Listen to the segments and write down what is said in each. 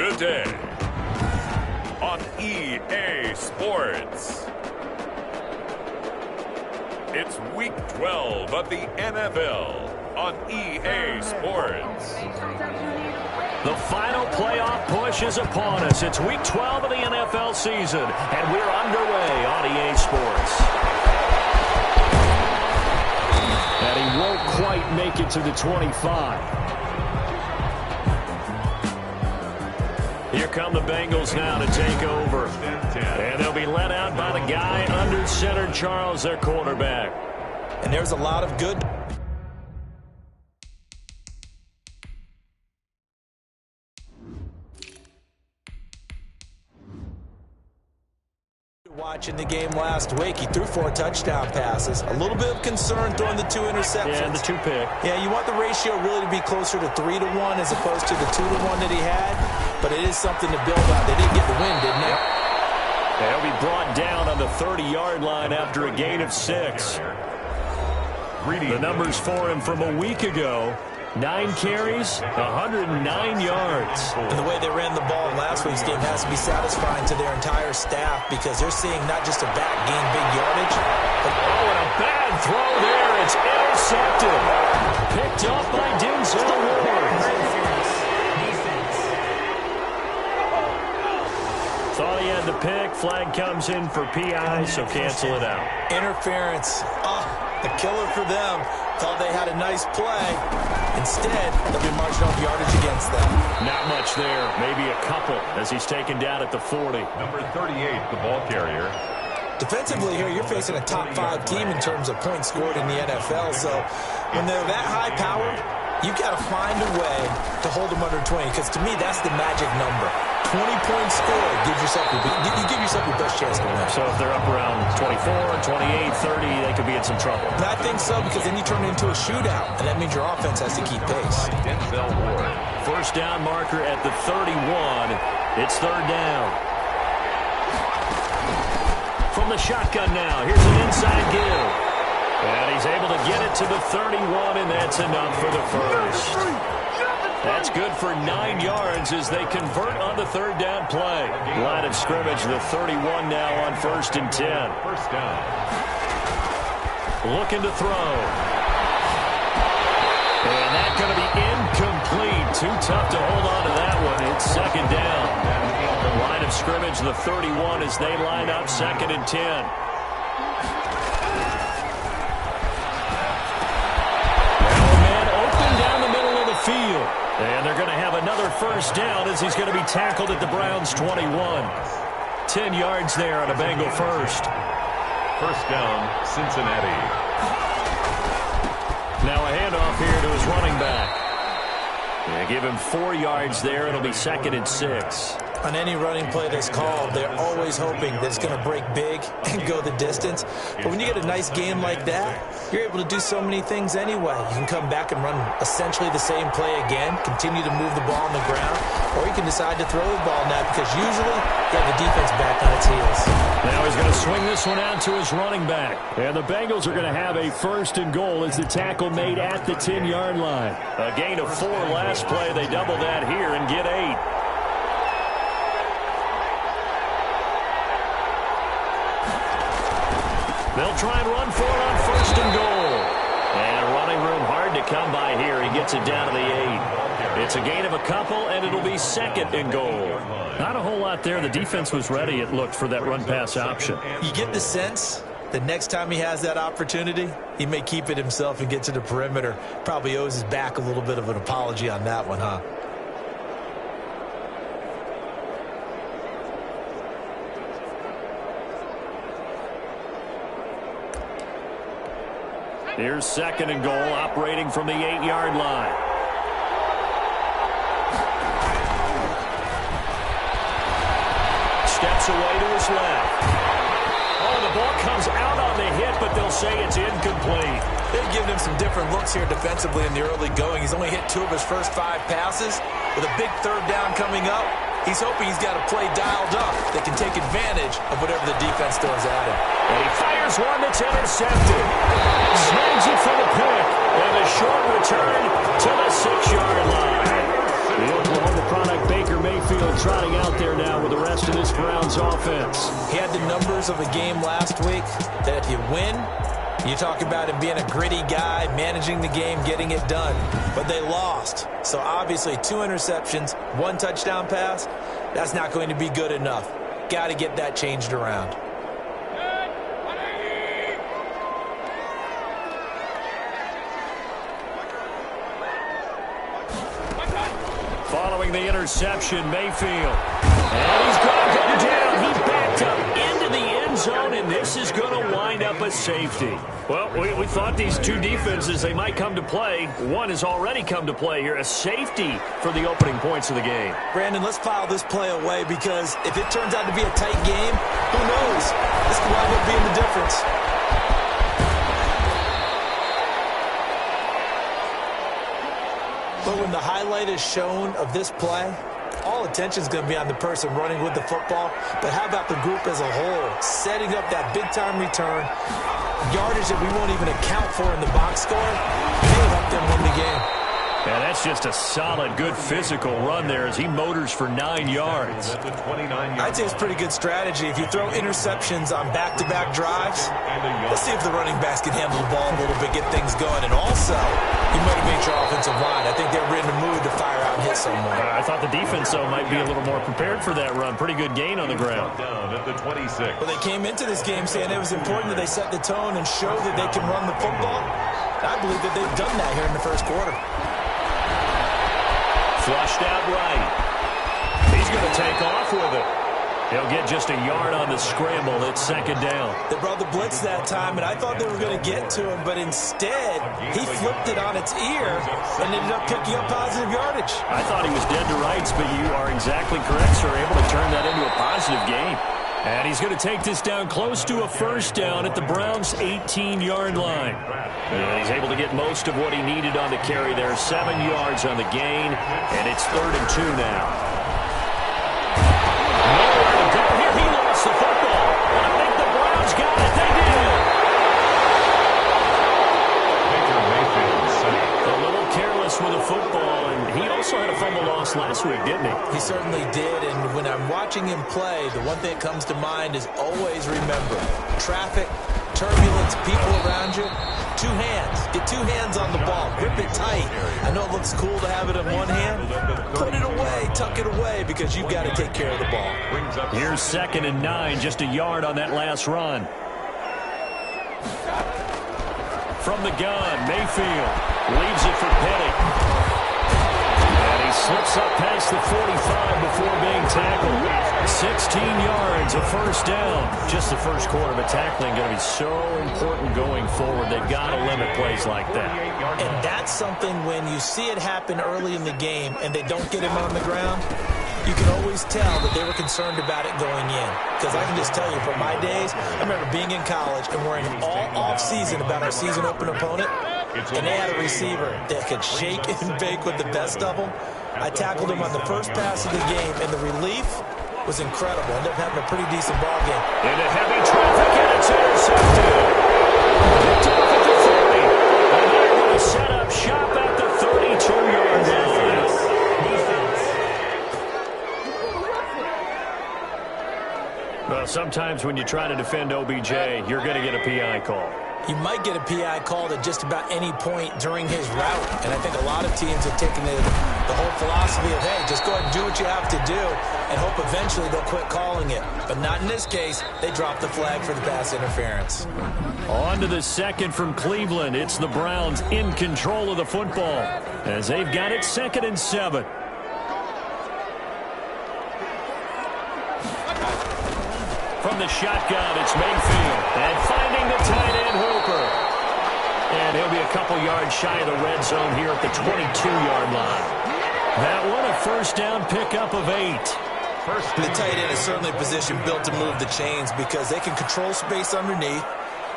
Today on EA Sports. It's Week 12 of the NFL on EA Sports. The final playoff push is upon us. It's Week 12 of the NFL season, and we're underway on EA Sports. And he won't quite make it to the 25. Here come the Bengals now to take over. And they'll be led out by the guy under center, Charles, their quarterback. And there's a lot of good watching the game last week. He threw 4 touchdown passes. A little bit of concern throwing the 2 interceptions. Yeah, and the 2 pick. Yeah, you want the ratio really to be closer to 3-to-1 as opposed to the 2-to-1 that he had. But it is something to build on. They didn't get the win, didn't they? They'll be brought down on the 30-yard line after a gain of 6. The numbers for him from a week ago. 9 carries, 109 yards. And the way they ran the ball in last week's game has to be satisfying to their entire staff because they're seeing not just a back gain big yardage, but and a bad throw there. It's intercepted. Picked up by Denzel Ward. Thought he had the pick. Flag comes in for PI, so cancel it out. Interference. A killer for them. Thought they had a nice play. Instead, they'll be marching off yardage against them. Not much there. Maybe a couple as he's taken down at the 40. Number 38, the ball carrier. Defensively here, you're facing a top 5 team in terms of points scored in the NFL. So when they're that high powered, you've got to find a way to hold them under 20. Because to me, that's the magic number. 20 points scored. You give yourself your best chance to win. So if they're up around 24, 28, 30, they could be in some trouble. And I think so because then you turn it into a shootout. And that means your offense has to keep pace. Denzel Ward. First down marker at the 31. It's 3rd down. From the shotgun now. Here's an inside give. And he's able to get it to the 31, and that's enough for the first. That's good for 9 yards as they convert on the 3rd down play. Line of scrimmage, the 31 now on 1st and 10. First down. Looking to throw. And that's going to be incomplete. Too tough to hold on to that one. It's 2nd down. Line of scrimmage, the 31 as they line up 2nd and 10. Field. And they're going to have another first down as he's going to be tackled at the Browns' 21. 10 yards there on a Bengal first. First down, Cincinnati. Now a handoff here to his running back. Yeah, give him 4 yards there. It'll be 2nd and 6. On any running play that's called, they're always hoping that it's going to break big and go the distance. But when you get a nice game like that, you're able to do so many things anyway. You can come back and run essentially the same play again, continue to move the ball on the ground, or you can decide to throw the ball now because usually you have the defense back on its heels. Now he's going to swing this one out to his running back. And the Bengals are going to have a 1st and goal as the tackle made at the 10-yard line. A gain of 4 last play. They double that here and get 8. They'll try and run for it on 1st and goal. And running room hard to come by here. He gets it down to the 8. It's a gain of a couple, and it'll be 2nd and goal. Not a whole lot there. The defense was ready, it looked, for that run-pass option. You get the sense that next time he has that opportunity, he may keep it himself and get to the perimeter. Probably owes his back a little bit of an apology on that one, huh? Here's 2nd and goal, operating from the 8-yard line. Steps away to his left. Oh, the ball comes out on the hit, but they'll say it's incomplete. They've given him some different looks here defensively in the early going. He's only hit 2 of his first 5 passes. With a big 3rd down coming up, he's hoping he's got a play dialed up that can take advantage of whatever the defense throws at him. And he fires one that's intercepted. Snags it for the pick. And a short return to the 6-yard line. The Oklahoma product, Baker Mayfield. Mayfield trotting out there now with the rest of this Browns offense. He had the numbers of a game last week that if you win, you talk about him being a gritty guy, managing the game, getting it done. But they lost. So obviously 2 interceptions, 1 touchdown pass, that's not going to be good enough. Got to get that changed around. Following the interception, Mayfield. And he's going to go down. He backed up into the end zone, and this is going to wind up a safety. Well, we thought these two defenses, they might come to play. One has already come to play here, a safety for the opening points of the game. Brandon, let's file this play away because if it turns out to be a tight game, who knows? This could wind up being the difference. But when the highlight is shown of this play, all attention is going to be on the person running with the football. But how about the group as a whole, setting up that big-time return, yardage that we won't even account for in the box score, may help them win the game. Yeah, that's just a solid, good physical run there as he motors for 9 yards. I'd say it's pretty good strategy. If you throw interceptions on back-to-back drives, let's see if the running backs can handle the ball a little bit, get things going. And also, you motivate your offensive line. I think they're in the mood to fire out and hit someone. I thought the defense, though, might be a little more prepared for that run. Pretty good gain on the ground. Down at the 26. Well, they came into this game saying it was important that they set the tone and show that they can run the football. I believe that they've done that here in the first quarter. Flushed out right. He's going to take off with it. He'll get just a yard on the scramble. It's second down. They brought the blitz that time, and I thought they were going to get to him, but instead, he flipped it on its ear and ended up picking up positive yardage. I thought he was dead to rights, but you are exactly correct, sir. Able to turn that into a positive gain. And he's going to take this down close to a first down at the Browns' 18-yard line. And he's able to get most of what he needed on the carry there. 7 yards on the gain, and it's 3rd and 2 now. Nowhere to go here. He lost the football. I think the Browns got it. They did. A little careless with the football, and he also had a fumble loss last week, didn't he? He certainly did, and when I'm watching him play, the one thing that comes to mind is always remember, traffic, turbulence, people around you, 2 hands. Get 2 hands on the ball. Grip it tight. I know it looks cool to have it in one hand. Put it away. Tuck it away because you've got to take care of the ball. Here's 2nd and 9. Just a yard on that last run. From the gun, Mayfield leaves it for Petty. And he slips up past the 45 before being tackled. 16 yards, a first down. Just the first quarter, but tackling going to be so important going forward. They've got to limit plays like that. And that's something when you see it happen early in the game and they don't get him on the ground, you can always tell that they were concerned about it going in. Because I can just tell you, from my days, I remember being in college and worrying all off-season about our season open opponent, and they had a receiver that could shake and bake with the best of them. I tackled him on the first pass of the game, and the relief was incredible. Ended up having a pretty decent ball game. Into heavy traffic, and it's intercepted. Picked off at the 30. And they're going to set up shop at the 32-yard line. Well, sometimes when you try to defend OBJ, you're going to get a PI call. You might get a PI called at just about any point during his route. And I think a lot of teams have taken the whole philosophy of, hey, just go ahead and do what you have to do and hope eventually they'll quit calling it. But not in this case. They dropped the flag for the pass interference. On to the second from Cleveland. It's the Browns in control of the football as they've got it 2nd and 7. From the shotgun, it's Mayfield. And finding the tight end, Hooper. And he'll be a couple yards shy of the red zone here at the 22-yard line. That one, a first down pickup of 8. The tight end is certainly a position built to move the chains because they can control space underneath.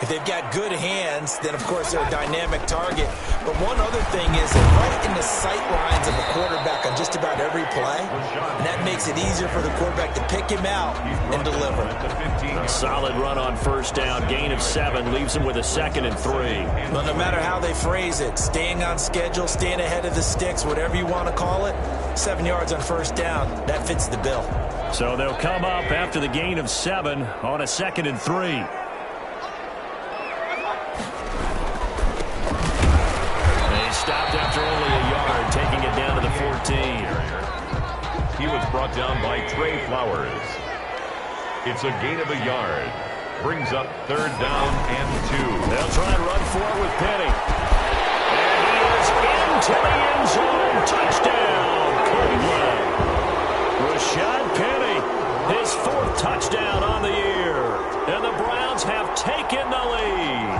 If they've got good hands, then, of course, they're a dynamic target. But one other thing is that right in the sight lines of the quarterback on just about every play, and that makes it easier for the quarterback to pick him out and deliver. A solid run on first down. Gain of 7 leaves him with a 2nd and 3. Well, no matter how they phrase it, staying on schedule, staying ahead of the sticks, whatever you want to call it, 7 yards on first down, that fits the bill. So they'll come up after the gain of 7 on a 2nd and 3. Stopped after only a yard, taking it down to the 14. He was brought down by Trey Flowers. It's a gain of a yard. Brings up 3rd down and 2. They'll try and run for it with Penny. And he is into the end zone. Touchdown, Cleveland. Rashad Penny, his 4th touchdown on the year. And the Browns have taken the lead.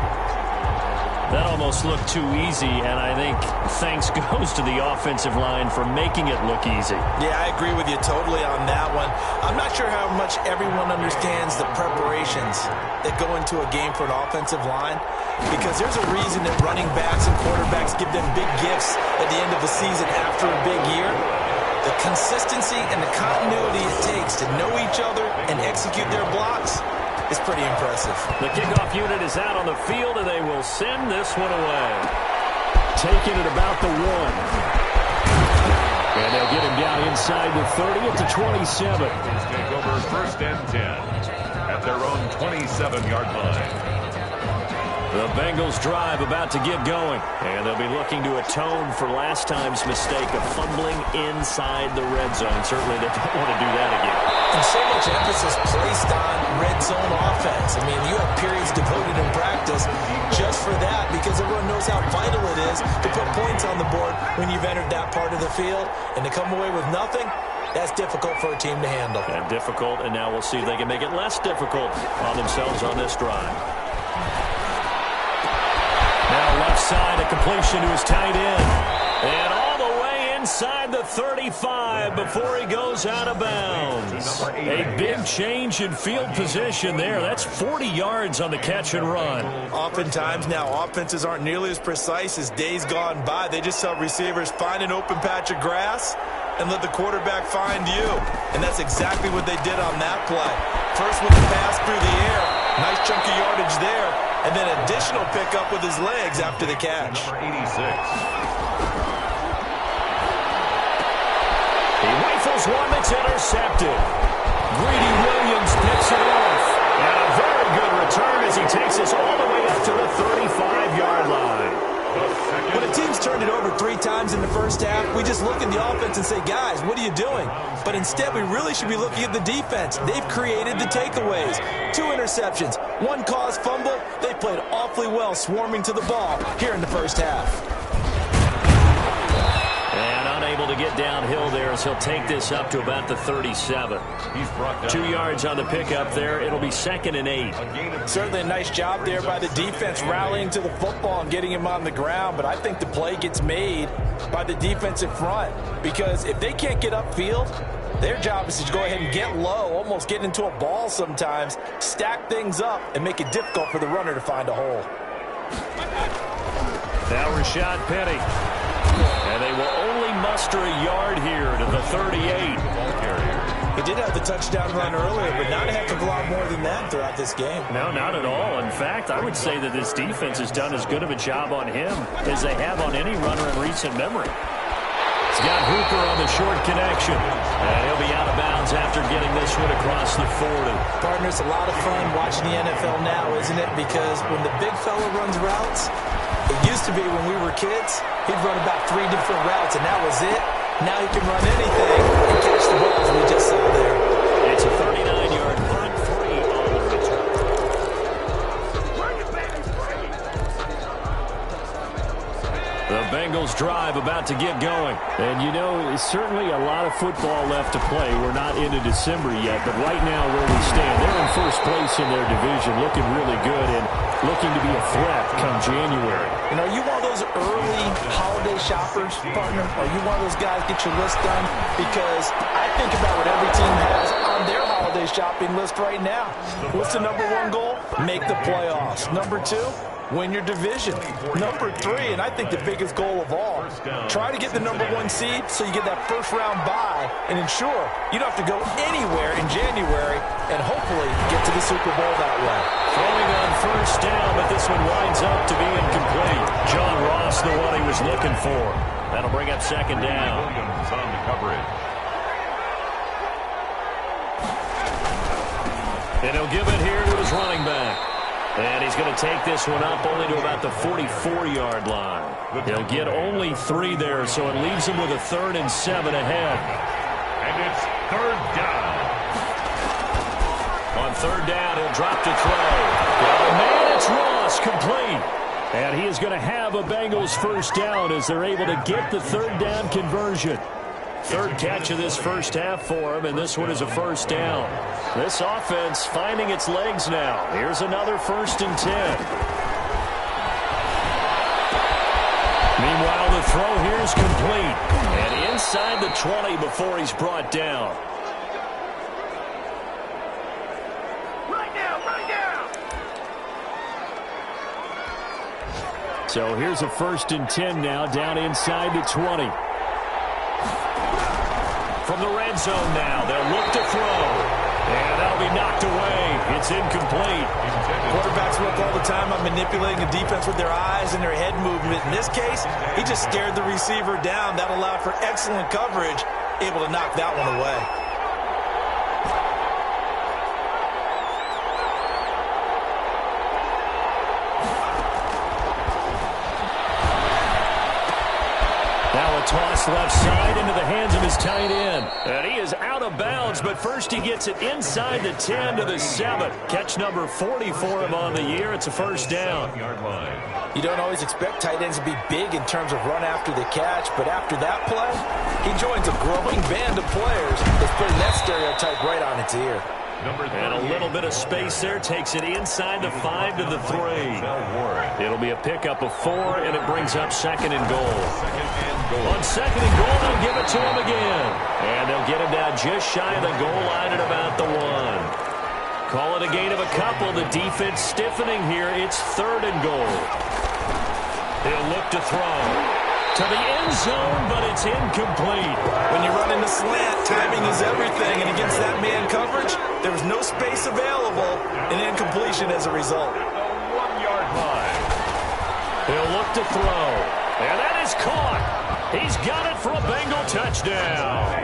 That almost looked too easy, and I think thanks goes to the offensive line for making it look easy. Yeah, I agree with you totally on that one. I'm not sure how much everyone understands the preparations that go into a game for an offensive line, because there's a reason that running backs and quarterbacks give them big gifts at the end of the season after a big year. The consistency and the continuity it takes to know each other and execute their blocks is pretty impressive. The kickoff unit is out on the field, and they will send this one away. Taking it about the 1. And they'll get him down inside the 30 at the 27. Take over 1st and 10 at their own 27-yard line. The Bengals drive about to get going, and they'll be looking to atone for last time's mistake of fumbling inside the red zone. Certainly they don't want to do that again. And so much emphasis placed on red zone offense. I mean, you have periods devoted in practice just for that, because everyone knows how vital it is to put points on the board when you've entered that part of the field. And to come away with nothing, that's difficult for a team to handle. And difficult, and now we'll see if they can make it less difficult on themselves on this drive. Now left side, a completion to his tight end. And all the way inside the 35 before he goes out of bounds. A big change in field position there. That's 40 yards on the catch and run. Oftentimes now, offenses aren't nearly as precise as days gone by. They just tell receivers, find an open patch of grass and let the quarterback find you. And that's exactly what they did on that play. First with the pass through the air. Nice chunk of yardage there. And then additional pickup with his legs after the catch. Number 86. He rifles one that's intercepted. Greedy Williams picks it off. And a very good return as he takes us all the way up to the 35-yard line. When a team's turned it over 3 times in the first half, we just look at the offense and say, guys, what are you doing? But instead, we really should be looking at the defense. They've created the takeaways. 2 interceptions, 1 caused fumble. They played awfully well swarming to the ball here in the first half. And unable to get downhill there as he'll take this up to about the 37. He's brought down 2 yards on the pickup there. It'll be 2nd and 8. Certainly a nice job there by the defense rallying to the football and getting him on the ground. But I think the play gets made by the defensive front, because if they can't get upfield, their job is to go ahead and get low, almost get into a ball sometimes, stack things up, and make it difficult for the runner to find a hole. Now Rashad Penny. And they will only muster a yard here to the 38. He did have the touchdown run earlier, but not a heck of a lot more than that throughout this game. No, not at all. In fact, I would say that this defense has done as good of a job on him as they have on any runner in recent memory. He's got Hooper on the short connection. And he'll be out of bounds after getting this one across the 40. Partner, it's a lot of fun watching the NFL now, isn't it? Because when the big fella runs routes, it used to be when we were kids, he'd run about 3 different routes, and that was it. Now he can run anything and catch the balls we just saw there. It's a 39-yard punt, 3 on the return. The Bengals drive about to get going. And, you know, there's certainly a lot of football left to play. We're not into December yet, but right now where we stand, they're in first place in their division, looking really good and looking to be a threat come January. You know, you one of those early holiday shoppers, partner? Are you one of those guys get your list done? Because I think about what every team has on their holiday shopping list right now. What's the number 1 goal? Make the playoffs. Number 2? win your division. Number 3, and I think the biggest goal of all, try to get the number 1 seed so you get that first-round bye and ensure you don't have to go anywhere in January and hopefully get to the Super Bowl that way. Throwing on first down, but this one winds up to be incomplete. John Ross, the one he was looking for. That'll bring up second down. Williams on the coverage. And he'll give it here to his running back. And he's going to take this one up only to about the 44-yard line. He'll get only 3 there, so it leaves him with a 3rd and 7 ahead. And it's 3rd down. On 3rd down, he'll drop to throw. Well, man, it's Ross, complete. And he is going to have a Bengals first down as they're able to get the 3rd down conversion. 3rd catch of this first half for him, and this one is a first down. This offense finding its legs now. Here's another 1st and 10. Meanwhile, the throw here is complete. And inside the 20 before he's brought down. So here's a 1st and 10 now, down inside the 20. From the red zone now, they'll look to throw. And that'll be knocked away. It's incomplete. Quarterbacks work all the time on manipulating the defense with their eyes and their head movement. In this case, he just stared the receiver down. That allowed for excellent coverage, able to knock that one away. Toss left side into the hands of his tight end. And he is out of bounds, but first he gets it inside the 10 to the 7. Catch number 40 for him on the year. It's a first down. You don't always expect tight ends to be big in terms of run after the catch, but after that play, he joins a growing band of players that's putting that stereotype right on its ear. And a little bit of space there, takes it inside the 5 to the 3. It'll be a pickup of 4, and it brings up 2nd and goal. On 2nd and goal, they'll give it to him again. And they'll get him down just shy of the goal line at about the 1. Call it a gain of a couple. The defense stiffening here. It's 3rd and goal. He'll look to throw. To the end zone, but it's incomplete. When you run in the slant, timing is everything, and against that man coverage, there was no space available, and incompletion as a result. 1-yard line. He'll look to throw, and that is caught. He's got it for a Bengal touchdown.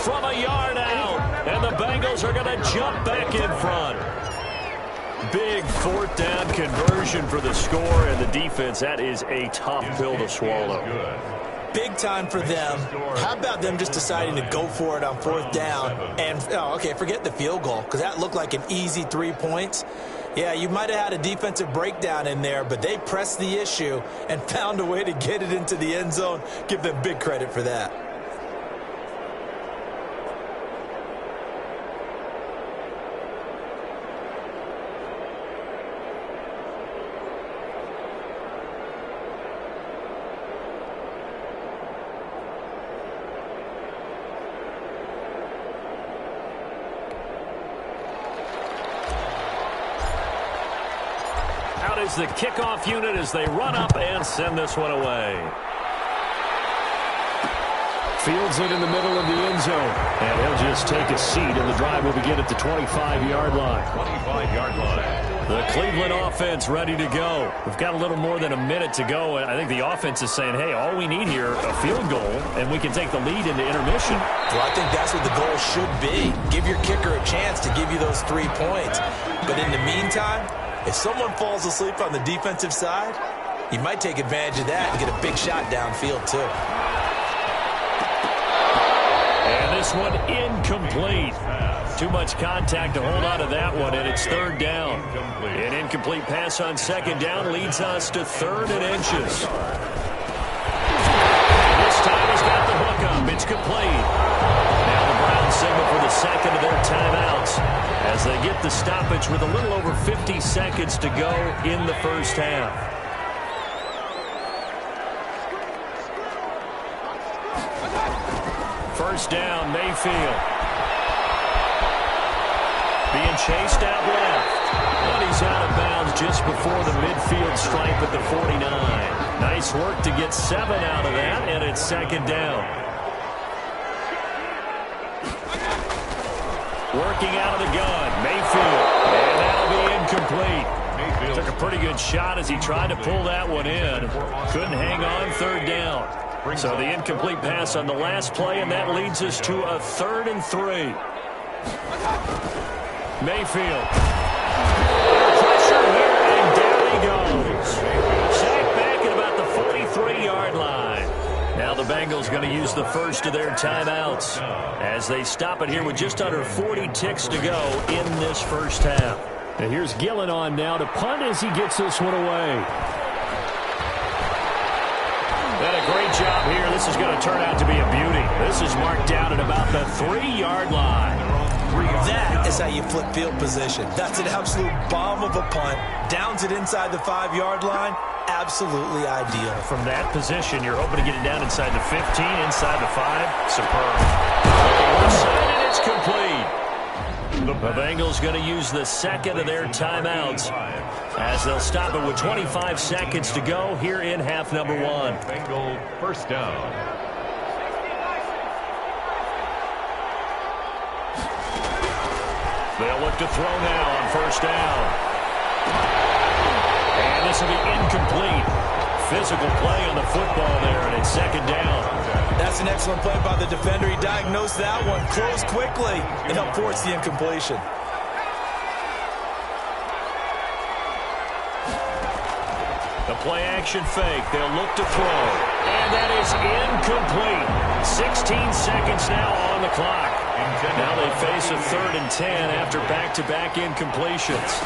From a yard out, and the Bengals are going to jump back in front. Big 4th down conversion for the score, and the defense, that is a tough pill to swallow. Big time for them. How about them just deciding to go for it on 4th down? And, forget the field goal, because that looked like an easy 3 points. Yeah, you might have had a defensive breakdown in there, but they pressed the issue and found a way to get it into the end zone. Give them big credit for that. Is the kickoff unit as they run up and send this one away. Fields it in the middle of the end zone. And he'll just take a seat, and the drive will begin at the 25-yard line. 25-yard line. The Cleveland offense ready to go. We've got a little more than a minute to go, and I think the offense is saying, hey, all we need here, a field goal, and we can take the lead into intermission. Well, I think that's what the goal should be. Give your kicker a chance to give you those 3 points. But in the meantime, if someone falls asleep on the defensive side, you might take advantage of that and get a big shot downfield, too. And this one incomplete. Too much contact to hold on to that one, and it's 3rd down. An incomplete pass on 2nd down leads us to 3rd and inches. This time he's got the hook up. It's complete. Now the Browns signal for the 2nd of their timeouts as they get the stoppage with a little over 50 seconds to go in the first half. First down, Mayfield. being chased out left. But he's out of bounds just before the midfield stripe at the 49. Nice work to get 7 out of that, and it's second down. Working out of the gun, Mayfield, and that'll be incomplete. Took a pretty good shot as he tried to pull that one in. Couldn't hang on, third down. So the incomplete pass on the last play, and that leads us to a 3rd and 3. Mayfield. Pressure here, and down he goes. Sacked back at about the 43-yard line. Now the Bengals going to use the first of their timeouts as they stop it here with just under 40 ticks to go in this first half. And here's Gillen on now to punt as he gets this one away. And a great job here. This is going to turn out to be a beauty. This is marked down at about the 3-yard line. That is how you flip field position. That's an absolute bomb of a punt. Downs it inside the 5-yard line. Absolutely ideal. From that position, you're hoping to get it down inside the 15, inside the 5. Superb. And it's complete. The Bengals going to use the second of their timeouts as they'll stop it with 25 seconds to go here in half number 1. Bengal first down. They'll look to throw now on first down. And this will be incomplete. Physical play on the football there, and it's second down. That's an excellent play by the defender. He diagnosed that one, closed quickly, and helped force the incompletion. The play action fake. They'll look to throw. And that is incomplete. 16 seconds now on the clock. Now they face a 3rd and 10 after back-to-back incompletions.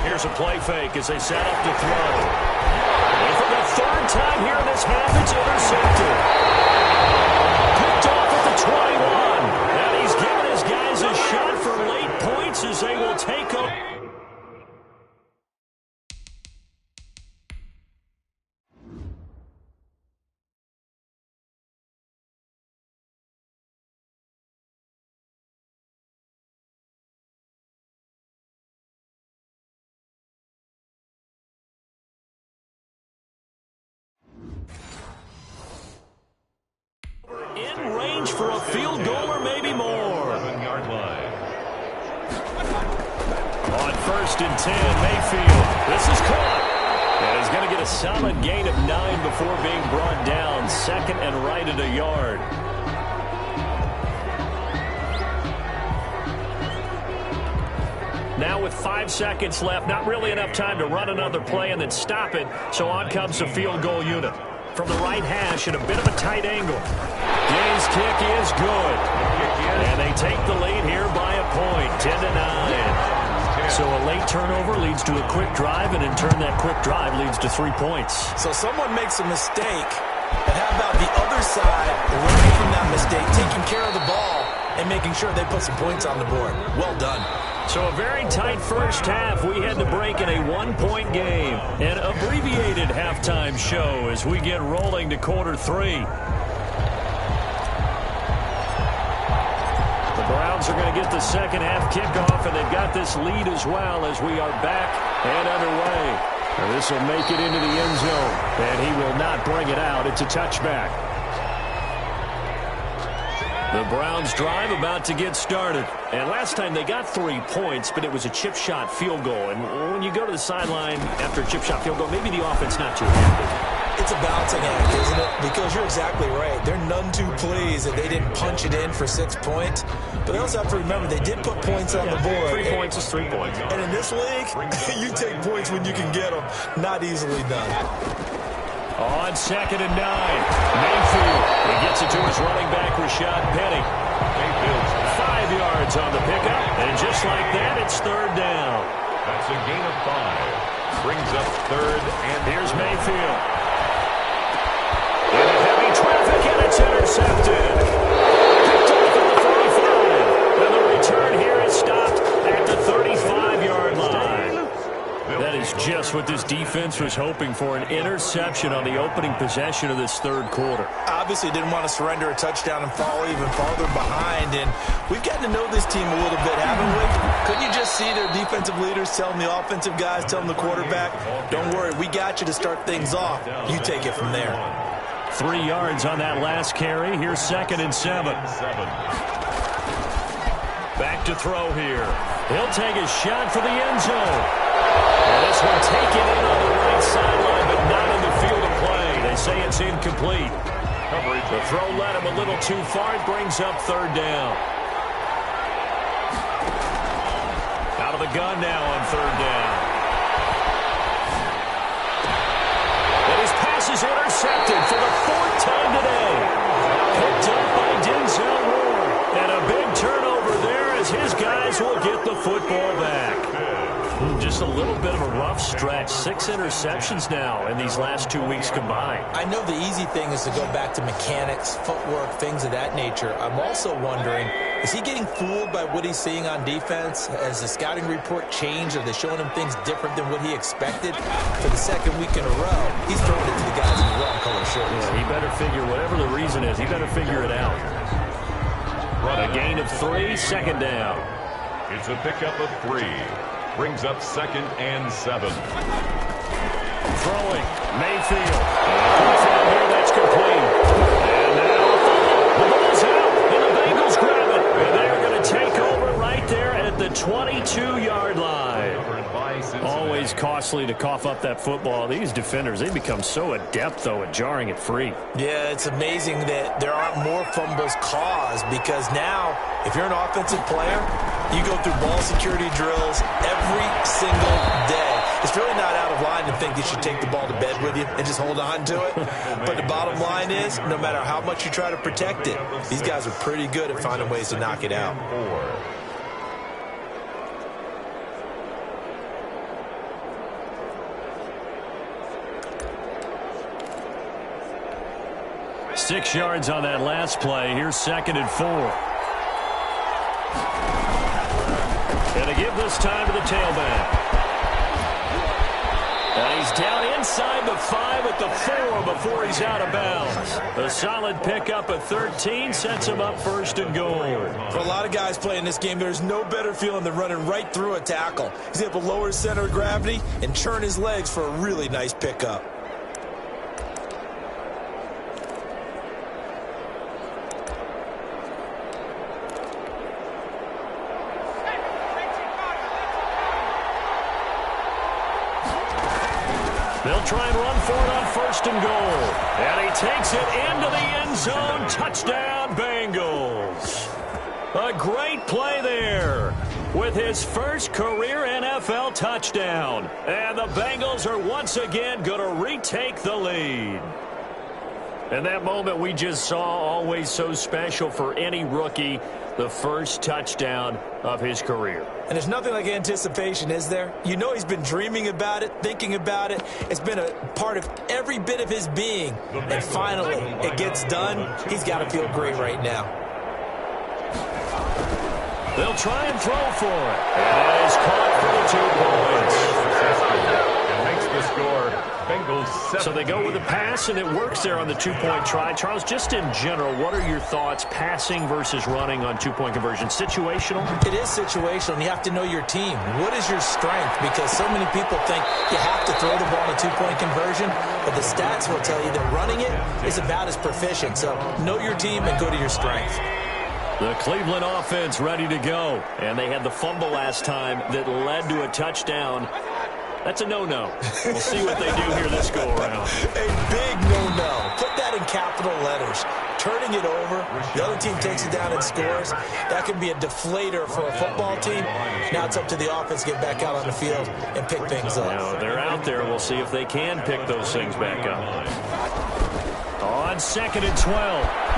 Here's a play fake as they set up to throw. And for the 3rd time here in this half, it's intercepted. Picked off at the 21. And he's giving his guys a shot for late points as they will take up. In range for a field goal or maybe more. 11-yard line. On 1st and 10, Mayfield. This is caught. And he's going to get a solid gain of 9 before being brought down. 2nd and right at a yard. Now with 5 seconds left, not really enough time to run another play and then stop it. So on comes the field goal unit. From the right hash at a bit of a tight angle. Gay's kick is good. And they take the lead here by a point, 10-9. So a late turnover leads to a quick drive, and in turn that quick drive leads to 3 points. So someone makes a mistake, but how about the other side learning from that mistake, taking care of the ball, and making sure they put some points on the board? Well done. So a very tight first half. We had to break in a 1-point game. An abbreviated halftime show as we get rolling to quarter 3. The Browns are going to get the second half kickoff, and they've got this lead as well as we are back and underway. Now this will make it into the end zone, and he will not bring it out. It's a touchback. The Browns drive about to get started. And last time they got 3 points, but it was a chip shot field goal. And when you go to the sideline after a chip shot field goal, maybe the offense not too happy. It's a balancing act, isn't it? Because you're exactly right. They're none too pleased that they didn't punch it in for 6 points. But they also have to remember they did put points on the board. 3 points is 3 points. And in this league, you take points when you can get them. Not easily done. On 2nd and 9, Mayfield. He gets it to his running back, Rashad Penny. Mayfield's 5 yards on the pickup, and just like that, it's 3rd down. That's a gain of 5. Brings up 3rd and here's Mayfield. Into heavy traffic, and it's intercepted. Picked off at the 45. And the return here is stopped at the 35-yard line. That is just Just what this defense was hoping for, an interception on the opening possession of this third quarter. Obviously didn't want to surrender a touchdown and fall even farther behind. And we've gotten to know this team a little bit, haven't we? Couldn't you just see their defensive leaders telling the offensive guys, telling the quarterback, don't worry, we got you to start things off. You take it from there. 3 yards on that last carry. Here's 2nd and 7. Back to throw here. He'll take a shot for the end zone. And this one taken in on the right sideline, but not in the field of play. They say it's incomplete. The throw led him a little too far. It brings up 3rd down. Out of the gun now on 3rd down. And his pass is intercepted for the 4th time today. Picked up by Denzel Ward. And a big turnover there as his guys will get the football back. Just a little bit of a rough stretch. 6 interceptions now in these last 2 weeks combined. I know the easy thing is to go back to mechanics, footwork, things of that nature. I'm also wondering, is he getting fooled by what he's seeing on defense? Has the scouting report changed? Are they showing him things different than what he expected? For the 2nd week in a row, he's throwing it to the guys in the wrong color shirts. Yeah, he better figure, whatever the reason is, he better figure it out. A gain of 3, 2nd down. It's a pickup of 3. Brings up 2nd and 7. Throwing. Mayfield. Here, that's complete. And now the ball's out. And the Bengals grab it. And they're going to take over right there at the 22-yard line. Always costly to cough up that football. These defenders, they become so adept, though, at jarring it free. Yeah, it's amazing that there aren't more fumbles caused, because now, if you're an offensive player, you go through ball security drills every single day. It's really not out of line to think you should take the ball to bed with you and just hold on to it. But the bottom line is, no matter how much you try to protect it, these guys are pretty good at finding ways to knock it out. 6 yards on that last play. Here's 2nd and 4. And to give this time to the tailback. And he's down inside the 5 at the 4 before he's out of bounds. A solid pickup at 13 sets him up 1st and goal. For a lot of guys playing this game, there's no better feeling than running right through a tackle. He's able to lower his center of gravity and churn his legs for a really nice pickup. They'll try and run for it on 1st and goal. And he takes it into the end zone. Touchdown, Bengals. A great play there with his first career NFL touchdown. And the Bengals are once again going to retake the lead. And that moment we just saw, always so special for any rookie, the first touchdown of his career. And there's nothing like anticipation, is there? You know he's been dreaming about it, thinking about it. It's been a part of every bit of his being. And finally, it gets done. He's got to feel great right now. They'll try and throw for it. And it is caught for the 2 points. And makes the score. Bengals 7. So they go with the pass, and it works there on the 2-point try. Charles, just in general, what are your thoughts passing versus running on 2-point conversion? Situational? It is situational, and you have to know your team. What is your strength? Because so many people think you have to throw the ball in a 2-point conversion, but the stats will tell you that running it is about as proficient. So know your team and go to your strength. The Cleveland offense ready to go. And they had the fumble last time that led to a touchdown. That's a no-no. We'll see what they do here this go-around. A big no-no. Put that in capital letters. Turning it over, the other team takes it down and scores. That can be a deflator for a football team. Now it's up to the offense to get back out on the field and pick things up. Now, they're out there. We'll see if they can pick those things back up. On 2nd and 12,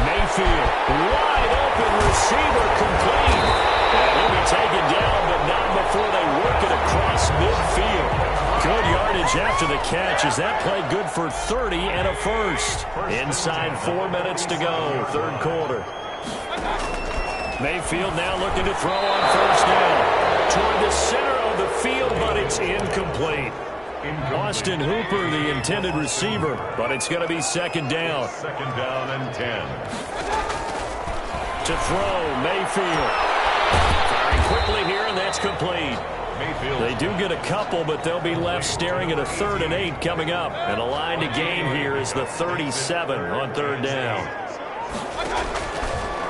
Mayfield, wide open receiver, complete. And he'll be taken down, but not before they work it across midfield. Good yardage after the catch. Is that play good for 30 and a first? Inside 4 minutes to go, 3rd quarter. Mayfield now looking to throw on 1st down. Toward the center of the field, but it's incomplete. Austin Hooper, the intended receiver, but it's going to be second down. Second down and 10. To throw, Mayfield. Firing quickly here, and that's complete. Mayfield. They do get a couple, but they'll be left staring at a 3rd and 8 coming up. And a line to gain here is the 37 on 3rd down.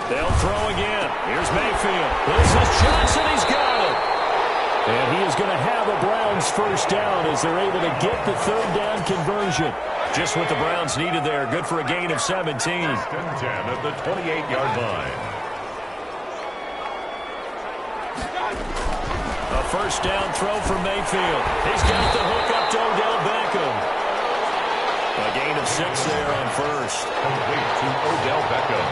They'll throw again. Here's Mayfield. This is Johnson. He's got it. And he is going to have a Browns first down as they're able to get the 3rd down conversion. Just what the Browns needed there. Good for a gain of 17. 10 at the 28-yard line. A first down throw for Mayfield. He's got the hook up to Odell Beckham. A gain of 6 there on first. Complete to Odell Beckham.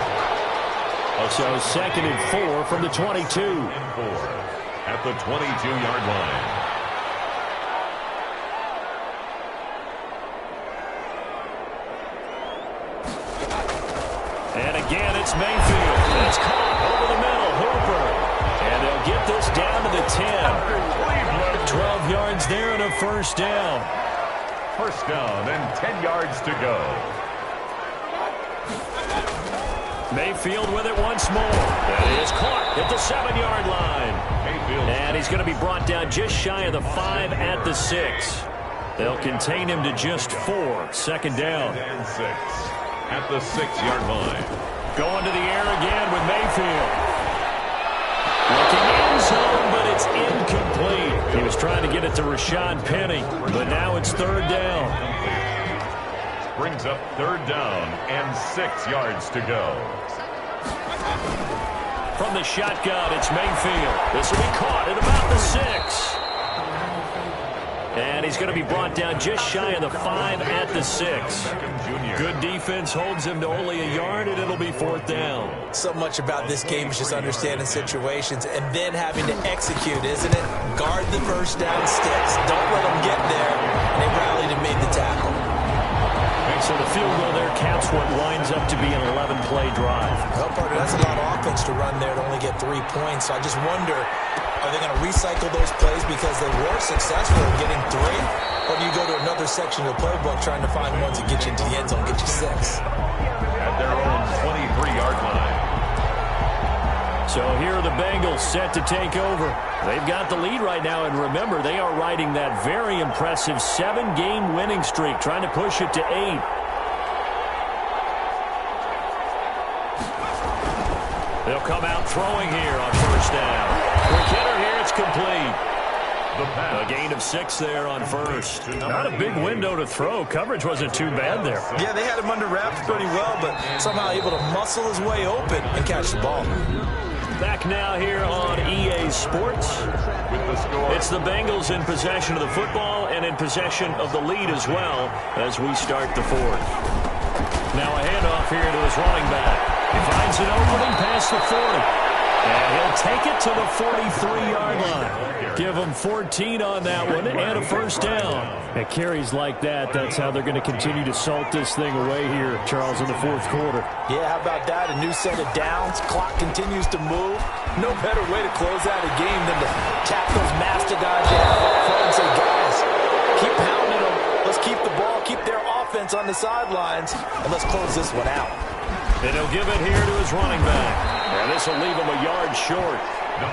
So 2nd and 4 from the 22. And 4 at the 22-yard line. And again, it's Mayfield. It's caught over the middle. Hooper. And they'll get this down to the 10. 12 yards there and a first down. First down and 10 yards to go. Mayfield with it once more. That is caught at the 7-yard line. Mayfield. And he's going to be brought down just shy of the 5 at the 6. They'll contain him to just 4. Second down. And 6 at the 6-yard line. Going to the air again with Mayfield. Looking end zone, but it's incomplete. He was trying to get it to Rashad Penny, but now it's 3rd down. Brings up 3rd down and 6 yards to go. From the shotgun, it's Mayfield. This will be caught at about the 6. And he's going to be brought down just shy of the 5 at the 6. Good defense holds him to only a yard, and it'll be 4th down. So much about this game is just understanding situations and then having to execute, isn't it? Guard the first down sticks. Don't let them get there. And they rallied and made the tackle. So the field goal there caps what winds up to be an 11-play drive. Well, partner, that's a lot of offense to run there to only get 3 points. So I just wonder, are they going to recycle those plays because they were successful in getting 3? Or do you go to another section of the playbook trying to find ones that get you into the end zone, get you 6? At their own 23-yard line. So here are the Bengals set to take over. They've got the lead right now, and remember, they are riding that very impressive 7-game winning streak, trying to push it to 8. They'll come out throwing here on first down. Quick hitter here, it's complete. A gain of 6 there on first. Not a big window to throw. Coverage wasn't too bad there. Yeah, they had him under wraps pretty well, but somehow able to muscle his way open and catch the ball. Back now here on EA Sports. With the score. It's the Bengals in possession of the football and in possession of the lead as well as we start the 4th. Now a handoff here to his running back. He finds an opening past the 40. And he'll take it to the 43-yard line. Give him 14 on that one and a first down. At carries like that, that's how they're going to continue to salt this thing away here, Charles, in the 4th quarter. Yeah, how about that? A new set of downs. Clock continues to move. No better way to close out a game than to tap those mastodons you have up front and say, guys, keep pounding them. Let's keep the ball, keep their offense on the sidelines, and let's close this one out. And he'll give it here to his running back. And this will leave him a yard short.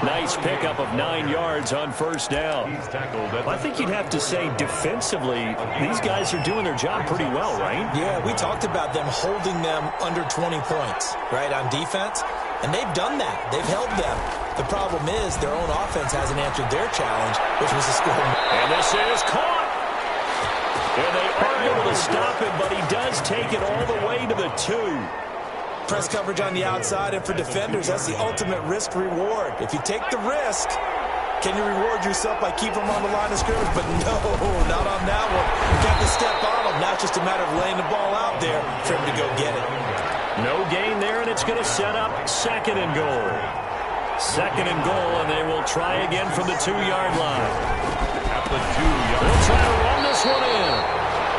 Nice pickup of 9 yards on first down. Well, I think you'd have to say defensively, these guys are doing their job pretty well, right? Yeah, we talked about them holding them under 20 points, right, on defense. And they've done that. They've held them. The problem is their own offense hasn't answered their challenge, which was to score. And this is caught. And they are able to stop him, but he does take it all the way to the 2. Press coverage on the outside, and for defenders, that's the ultimate risk-reward. If you take the risk, can you reward yourself by keeping them on the line of scrimmage? But no, not on that one. You got to step on them. Now it's just a matter of laying the ball out there for him to go get it. No gain there, and it's going to set up 2nd and goal. 2nd and goal, and they will try again from the 2-yard line. At the 2-yard line. They'll try to run this one in.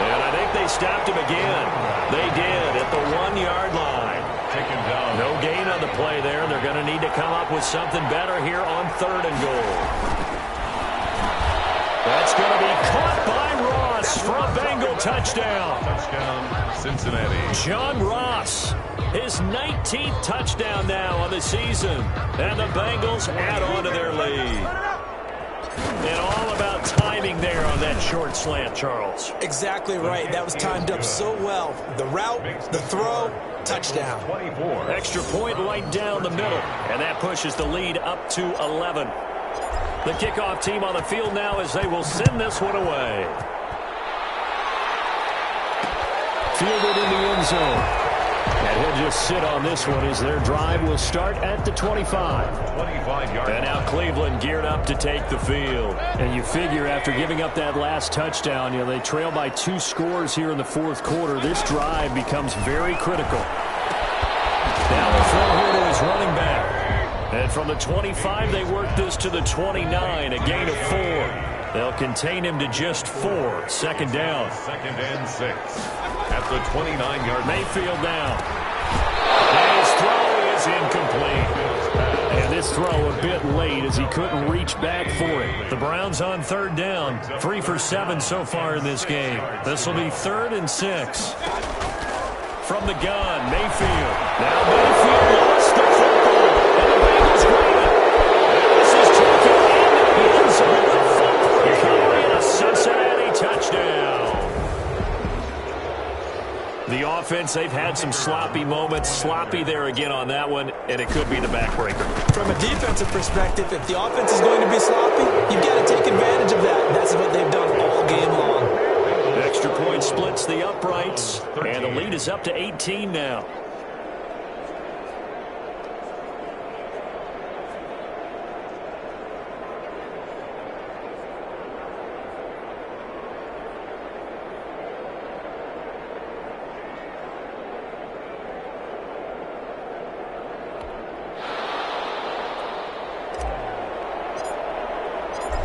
And I think they stopped him again. They did at the 1-yard line. Taken down. No gain on the play there. They're going to need to come up with something better here on 3rd and goal. That's going to be caught by Roy. Ross for a Bengal touchdown. Touchdown, Cincinnati. John Ross, his 19th touchdown now on the season. And the Bengals add on to their lead. And all about timing there on that short slant, Charles. Exactly right. That was timed up so well. The route, the throw, touchdown. 24. Extra point right down the middle. And that pushes the lead up to 11. The kickoff team on the field now as they will send this one away. Fielded in the end zone. And he'll just sit on this one as their drive will start at the 25. 25 yards. And now Cleveland geared up to take the field. And you figure after giving up that last touchdown, they trail by 2 scores here in the fourth quarter. This drive becomes very critical. Now the throw here to his running back. And from the 25, they work this to the 29, a gain of 4. They'll contain him to just 4. Second down. Second and 6. At the 29-yard. Mayfield down. And his throw is incomplete. And this throw a bit late as he couldn't reach back for it. The Browns on third down. 3 for 7 so far in this game. This will be 3rd and 6. From the gun, Mayfield. Now Mayfield lost the football. And the Bengals grab it. And this is taken into the end zone. The fumble recovery and a Cincinnati touchdown. The offense, they've had some sloppy moments. Sloppy there again on that one, and it could be the backbreaker. From a defensive perspective, if the offense is going to be sloppy, you've got to take advantage of that. And that's what they've done all game long. Extra point splits the uprights, and the lead is up to 18 now.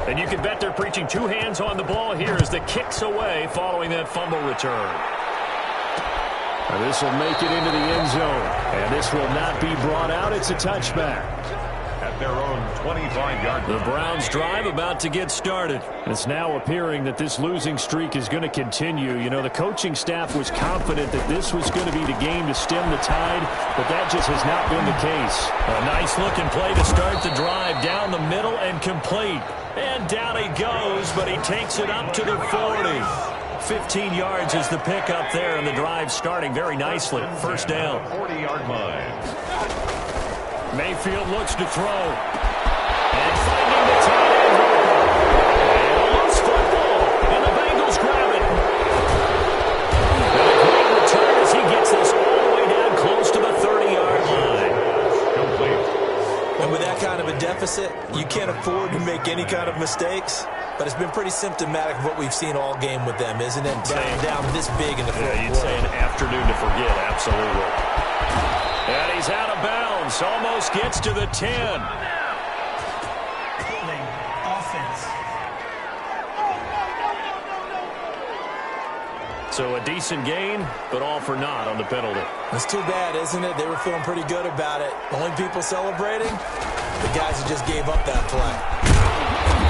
And you can bet they're preaching 2 hands on the ball here as the kick's away following that fumble return. And this will make it into the end zone. And this will not be brought out. It's a touchback. At their own 25-yard line. The Browns drive about to get started. It's now appearing that this losing streak is going to continue. The coaching staff was confident that this was going to be the game to stem the tide, but that just has not been the case. A nice looking play to start the drive down the middle and complete. And down he goes, but he takes it up to the 40. 15 yards is the pickup there, and the drive starting very nicely. First down. 40-yard line. Mayfield looks to throw. And finding the tight end. And a loose football. And the Bengals grab it. And a great return as he gets this all the way down close to the 30-yard line. Complete. And with that kind of a deficit, you can't afford to make any kind of mistakes. But it's been pretty symptomatic of what we've seen all game with them, isn't it? Down this big in the fourth quarter. You'd say an afternoon to forget, absolutely. And he's out of bounds. Almost gets to the 10. Offense. So a decent gain, but all for naught on the penalty. It's too bad, isn't it? They were feeling pretty good about it. Only people celebrating, the guys who just gave up that play.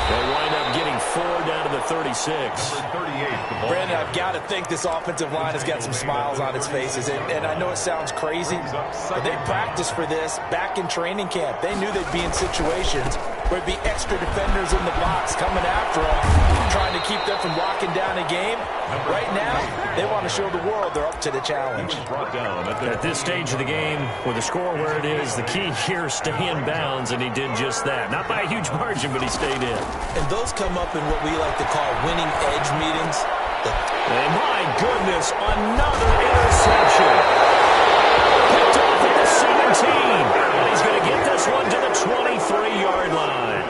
They'll wind up getting 4 down to the 36. 38. Brandon, I've got to think this offensive line has got some smiles on its faces. And I know it sounds crazy, but they practiced for this back in training camp. They knew they'd be in situations where it'd be extra defenders in the box coming after them, trying to keep them from locking down a game. Right now, they want to show the world they're up to the challenge. At this stage of the game, with the score where it is, the key here is stay in bounds, and he did just that. Not by a huge margin, but he stayed in. And those come up in what we like to call winning edge meetings. And my goodness, another interception. Picked off at the 17. And he's going to get this one to the 23-yard line.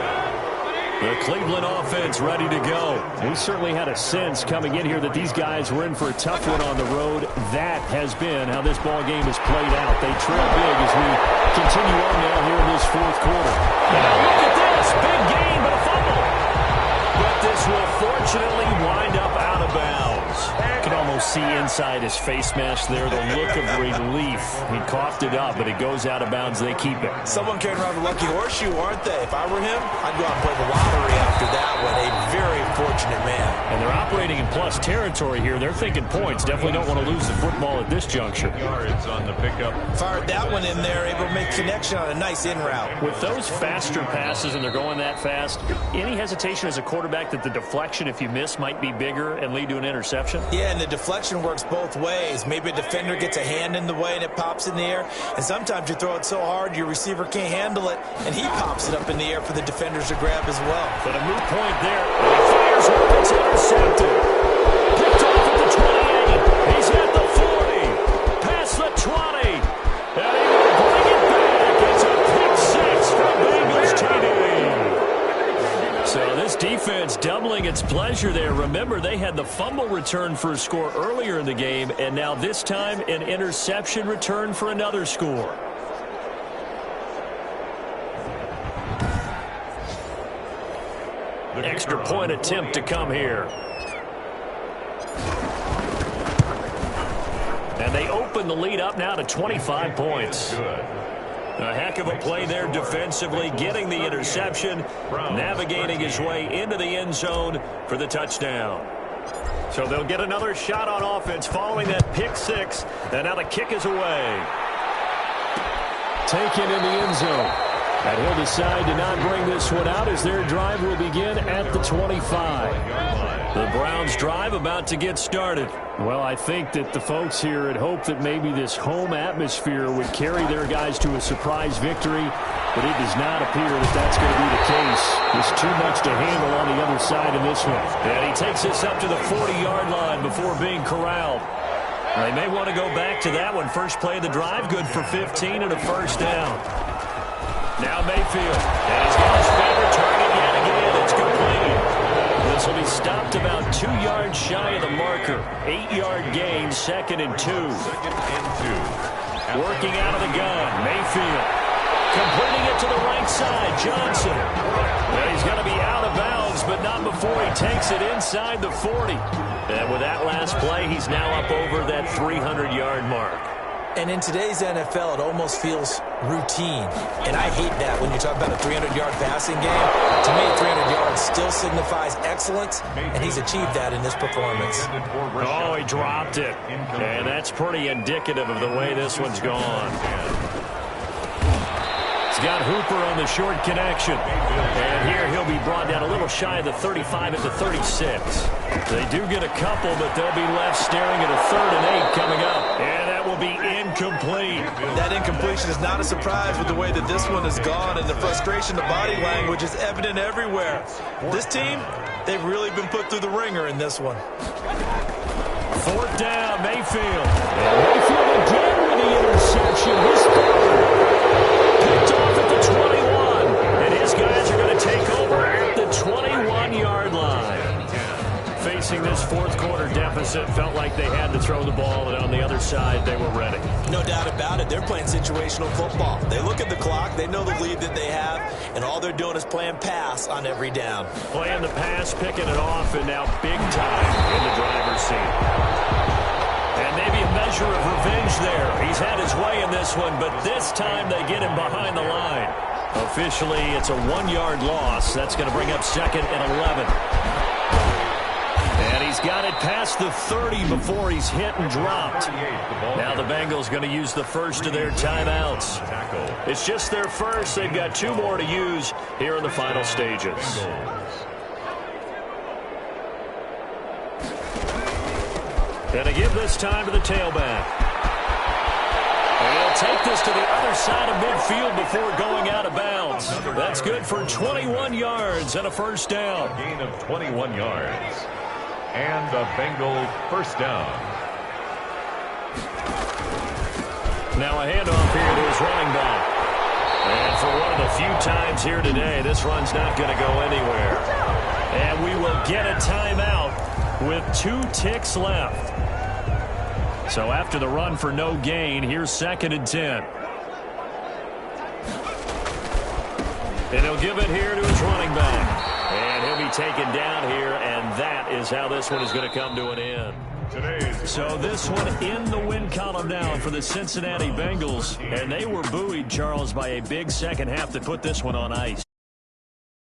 The Cleveland offense ready to go. We certainly had a sense coming in here that these guys were in for a tough one on the road. That has been how this ball game has played out. They trail big as we continue on now here in this fourth quarter. Now look at this. Big gain, but a fumble. But this will fortunately wind up out of bounds. You can almost almost see inside his face mask there the look of relief. He coughed it up, but it goes out of bounds. They keep it. Someone carrying around the lucky horseshoe, aren't they? If I were him, I'd go out and play the lottery after that one. A very fortunate man. And they're operating in plus territory here. They're thinking points. Definitely don't want to lose the football at this juncture. Yards on the pickup. Fired that one in there, able to make connection on a nice in route. With those faster passes and they're going that fast, any hesitation as a quarterback that the deflection, if you miss, might be bigger and lead to an interception? Yeah, and the deflection works both ways. Maybe a defender gets a hand in the way and it pops in the air. And sometimes you throw it so hard your receiver can't handle it, and he pops it up in the air for the defenders to grab as well. But a moot point there. He fires one. It's intercepted. Picked off at the 28. He's at the 40. Past the 20. And he will bring it back. It's a pick six for Bengals TD. So this defense doubling its pleasure there. Remember, they had the fumble return for a score earlier in the game, and now this time an interception return for another score. Extra point attempt to come here. And they open the lead up now to 25 points. A heck of a play there defensively, getting the interception, navigating his way into the end zone for the touchdown. So they'll get another shot on offense following that pick six. And now the kick is away. Taken in the end zone. And he'll decide to not bring this one out as their drive will begin at the 25. The Browns' drive about to get started. Well, I think that the folks here had hoped that maybe this home atmosphere would carry their guys to a surprise victory, but it does not appear that that's going to be the case. There's too much to handle on the other side in this one. And he takes this up to the 40-yard line before being corralled. They may want to go back to that one. First play of the drive, good for 15 and a first down. Now Mayfield, and he's got his favorite target yet again. It's complete. This will be stopped about 2 yards shy of the marker. 8-yard gain, 2nd and 2. Working out of the gun, Mayfield. Completing it to the right side, Johnson. And he's going to be out of bounds, but not before he takes it inside the 40. And with that last play, he's now up over that 300-yard mark. And in today's NFL, it almost feels routine. And I hate that when you talk about a 300-yard passing game. To me, 300 yards still signifies excellence, and he's achieved that in this performance. Oh, he dropped it. And that's pretty indicative of the way this one's gone. He's got Hooper on the short connection. And here he'll be brought down a little shy of the 35 at the 36. They do get a couple, but they'll be left staring at a 3rd and 8 coming up. And that will be incomplete. That incompletion is not a surprise with the way that this one has gone, and the frustration, the body language is evident everywhere. This team, they've really been put through the ringer in this one. 4th down, Mayfield. And Mayfield again with the interception. His picked off at the 21. And his guys are going to take over at the 21-yard line. Facing this 4th quarter deficit, felt like they had to throw the ball, and on the other side, they were ready. No doubt about it. They're playing situational football. They look at the clock, they know the lead that they have, and all they're doing is playing pass on every down. Playing the pass, picking it off, and now big time in the driver's seat. And maybe a measure of revenge there. He's had his way in this one, but this time they get him behind the line. Officially, it's a 1-yard loss. That's going to bring up 2nd and 11. And he's got it past the 30 before he's hit and dropped. Now the Bengals going to use the first of their timeouts. It's just their first. They've got 2 more to use here in the final stages. And to give this time to the tailback. And he'll take this to the other side of midfield before going out of bounds. That's good for 21 yards and a first down. A gain of 21 yards. And a Bengal first down. Now a handoff here to his running back. And for one of the few times here today, this run's not going to go anywhere. And we will get a timeout with 2 ticks left. So after the run for no gain, here's 2nd and 10. And he'll give it here to his running back. And he'll be taken down here, and that is how this one is going to come to an end. So this one in the win column now for the Cincinnati Bengals. And they were buoyed, Charles, by a big second half that put this one on ice.